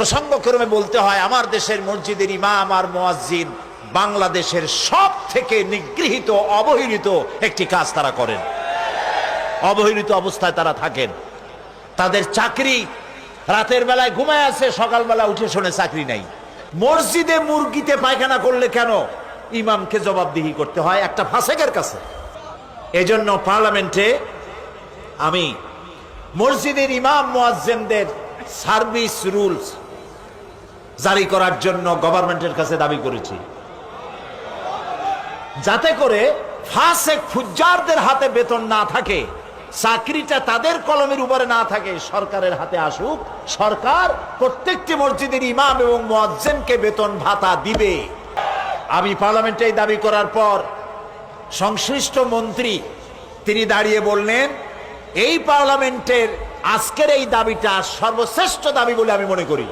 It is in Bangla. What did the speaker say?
প্রসঙ্গক্রমে বলতে হয়, আমার দেশের মসজিদের ইমাম আর মুয়াজ্জিন বাংলাদেশের সব থেকে নিগৃহীত অবহেলিত একটি কাজ তারা করেন। অবহেলিত অবস্থায় তারা থাকেন। তাদের চাকরি, রাতের বেলায় ঘুমায় আছে, সকালবেলা উঠে শোনে চাকরি নাই। মসজিদে মুরগিতে পায়খানা করলে কেন ইমামকে জবাবদিহি করতে হয় একটা ফাসেকের কাছে? এজন্য পার্লামেন্টে আমি মসজিদের ইমাম মুয়াজ্জিনদের সার্ভিস রুলস জারি করার জন্য গভর্নমেন্টের কাছে দাবি করেছি, যাতে করে ফাসেক ফুজ্জারদের হাতে বেতন না থাকে, চাকরিটা তাদের কলমের উপরে না থাকে, সরকারের হাতে আসুক। সরকার প্রত্যেকটি মসজিদের ইমাম এবং মুয়াজ্জিনকে বেতন ভাতা দিবে। আমি পার্লামেন্টে এই দাবি করার পর সংশ্লিষ্ট মন্ত্রী তিনি দাঁড়িয়ে বললেন, এই পার্লামেন্টের আজকের এই দাবিটা সর্বশ্রেষ্ঠ দাবি বলে আমি মনে করি।